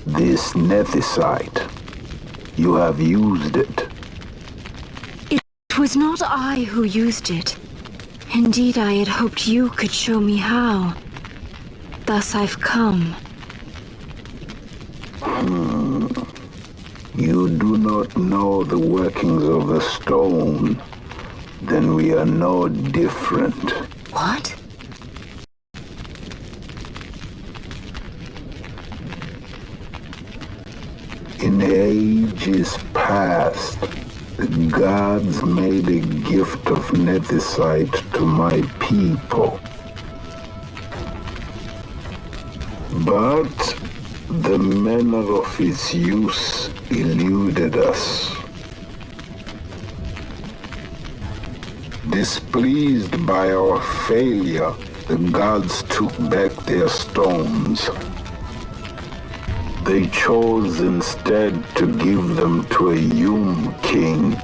This Nethecite. You have used it. It was not I who used it. Indeed, I had hoped you could show me how. Thus I've come. You do not know the workings of the stone. Then we are no different. What? In ages past, the gods made a gift of Nethecite to my people. But the manner of its use eluded us. Displeased by our failure, the gods took back their stones. They chose instead to give them to a Yum king.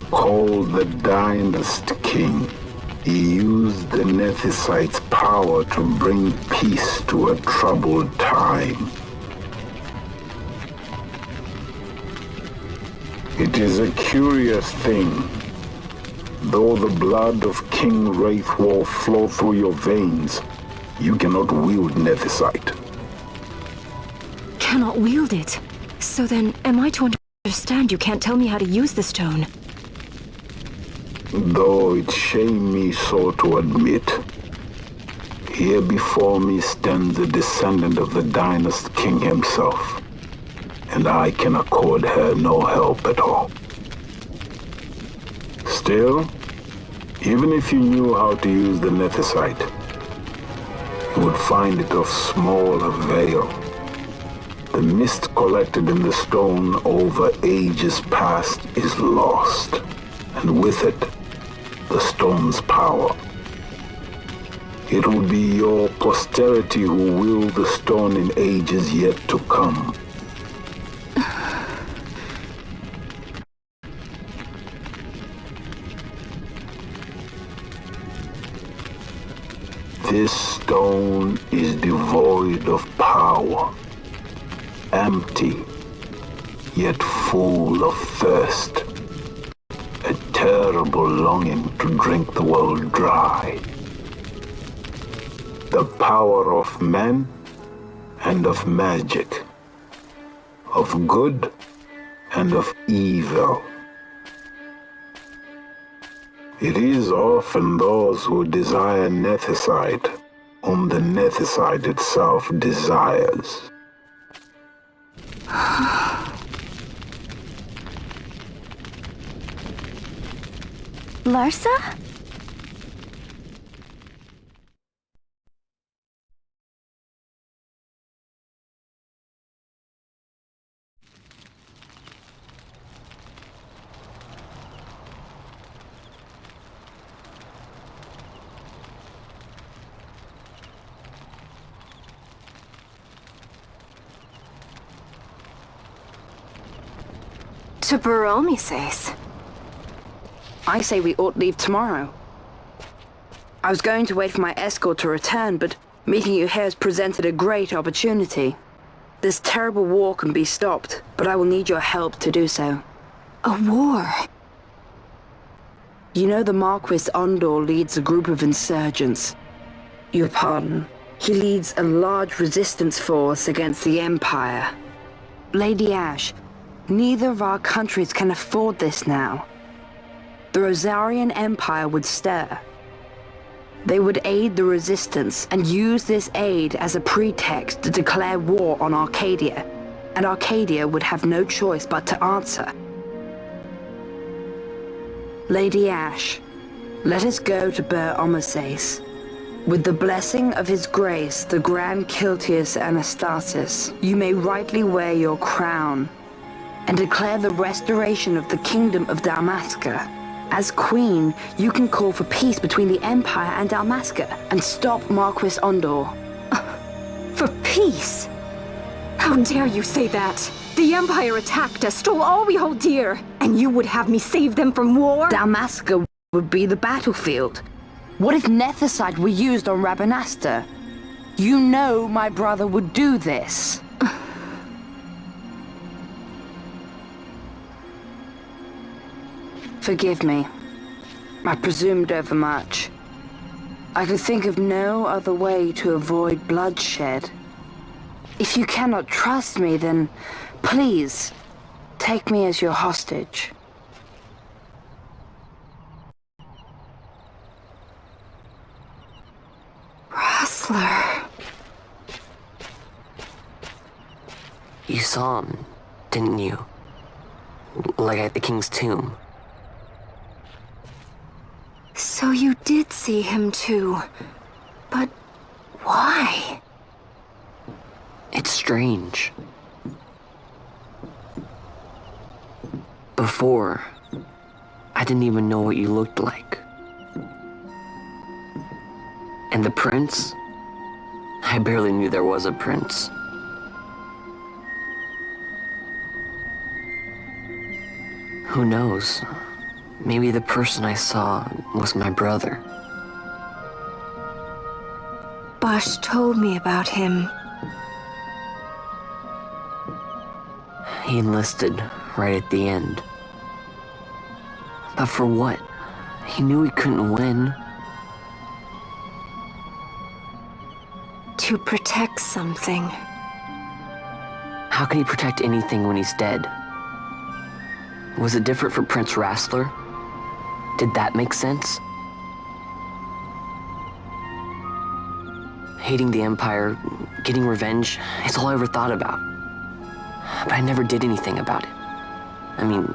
Called the Dynast King, he used the Nethecite's power to bring peace to a troubled time. It is a curious thing. Though the blood of King Wraithwolf flow through your veins, you cannot wield Nethecite. Cannot wield it? So then, am I to understand you can't tell me how to use the stone? Though it shame me so to admit, here before me stands a descendant of the Dynast King himself, and I can accord her no help at all. Still, even if you knew how to use the Nethecite, you would find it of small avail. The mist collected in the stone over ages past is lost, and with it, the stone's power. It will be your posterity who wield the stone in ages yet to come. This stone is devoid of power, empty, yet full of thirst. A terrible longing to drink the world dry. The power of men and of magic, of good and of evil. It is often those who desire Nethecite whom the Nethecite itself desires. Larsa? To Baromi says. I say we ought to leave tomorrow. I was going to wait for my escort to return, but meeting you here has presented a great opportunity. This terrible war can be stopped, but I will need your help to do so. A war? You know the Marquis Ondor leads a group of insurgents. Your pardon. He leads a large resistance force against the Empire. Lady Ash, neither of our countries can afford this now. The Rosarian Empire would stir. They would aid the resistance and use this aid as a pretext to declare war on Arcadia, and Arcadia would have no choice but to answer. Lady Ash, let us go to Bur Omases. With the blessing of His Grace, the Grand Kiltius Anastasis, you may rightly wear your crown and declare the restoration of the Kingdom of Dalmasca. As Queen, you can call for peace between the Empire and Dalmasca and stop Marquis Ondor. For peace? How dare you say that? The Empire attacked us, stole all we hold dear, and you would have me save them from war? Dalmasca would be the battlefield. What if Nethecite were used on Rabanasta? You know my brother would do this. Forgive me. I presumed overmuch. I could think of no other way to avoid bloodshed. If you cannot trust me, then please, take me as your hostage. Wrestler. You saw him, didn't you? Like at the king's tomb. So you did see him too. But why? It's strange. Before, I didn't even know what you looked like. And the prince? I barely knew there was a prince. Who knows? Maybe the person I saw was my brother. Bosch told me about him. He enlisted right at the end. But for what? He knew he couldn't win. To protect something. How can he protect anything when he's dead? Was it different for Prince Wrestler? Did that make sense? Hating the Empire, getting revenge, it's all I ever thought about. But I never did anything about it. I mean,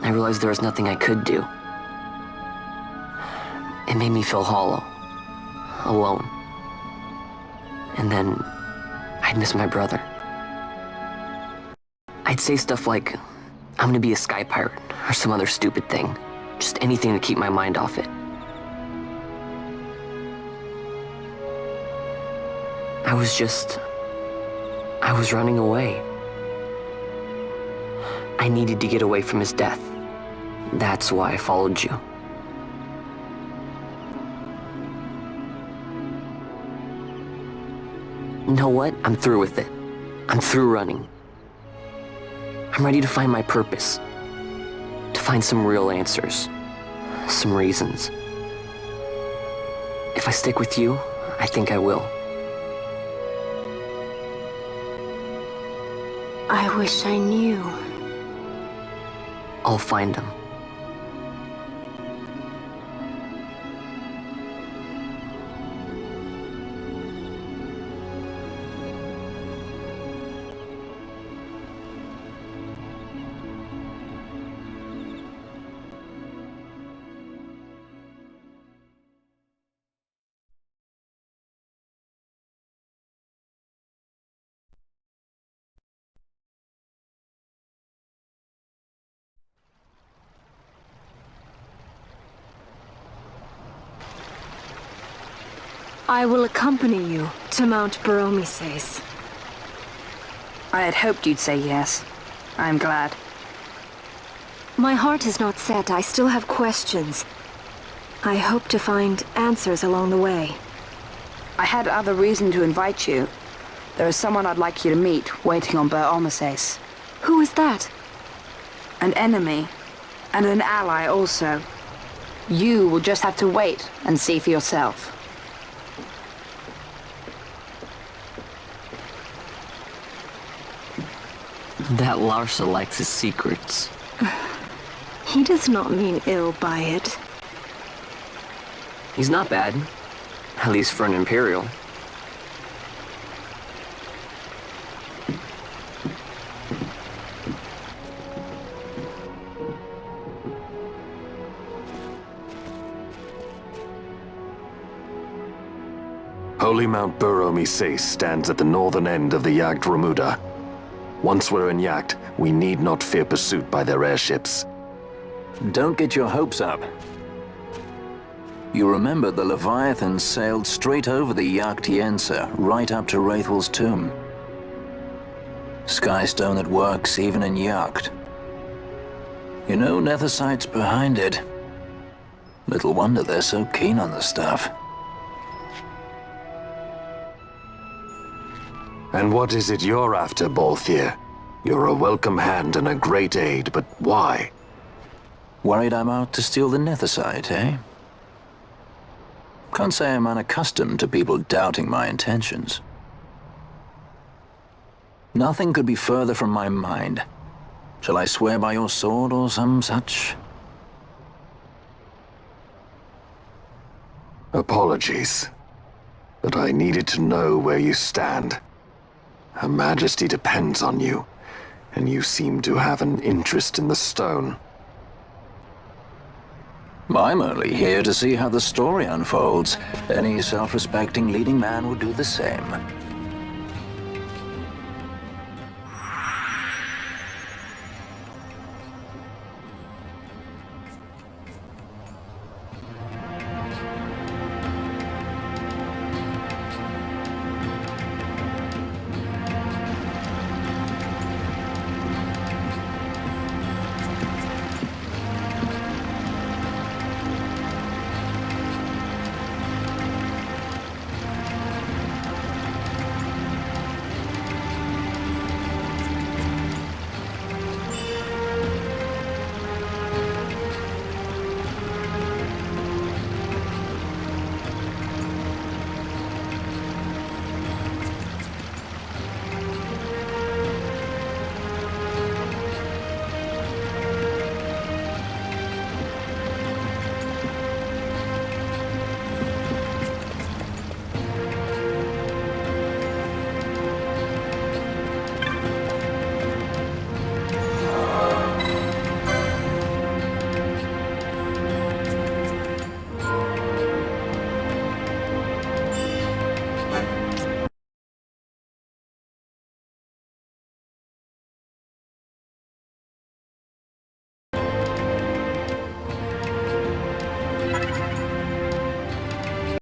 I realized there was nothing I could do. It made me feel hollow, alone. And then I'd miss my brother. I'd say stuff like, I'm gonna be a sky pirate, or some other stupid thing. Just anything to keep my mind off it. I was running away. I needed to get away from his death. That's why I followed you. You know what? I'm through with it. I'm through running. I'm ready to find my purpose. To find some real answers. Some reasons. If I stick with you, I think I will. I wish I knew. I'll find them. I will accompany you to Mount Baromises. I had hoped you'd say yes. I'm glad. My heart is not set. I still have questions. I hope to find answers along the way. I had other reason to invite you. There is someone I'd like you to meet, waiting on Baromises. Who is that? An enemy, and an ally also. You will just have to wait and see for yourself. That Larsa likes his secrets. He does not mean ill by it. He's not bad. At least for an Imperial. Holy Mount Baromises stands at the northern end of the Jagd Remuda. Once we're in Jagd, we need not fear pursuit by their airships. Don't get your hopes up. You remember the Leviathan sailed straight over the Jagd right up to Wraithel's tomb. Skystone that works even in Jagd. You know Nethecite's behind it. Little wonder they're so keen on the stuff. And what is it you're after, Balthier? You're a welcome hand and a great aid, but why? Worried I'm out to steal the Nethecite, eh? Can't say I'm unaccustomed to people doubting my intentions. Nothing could be further from my mind. Shall I swear by your sword or some such? Apologies, but I needed to know where you stand. Her Majesty depends on you, and you seem to have an interest in the stone. I'm only here to see how the story unfolds. Any self-respecting leading man would do the same.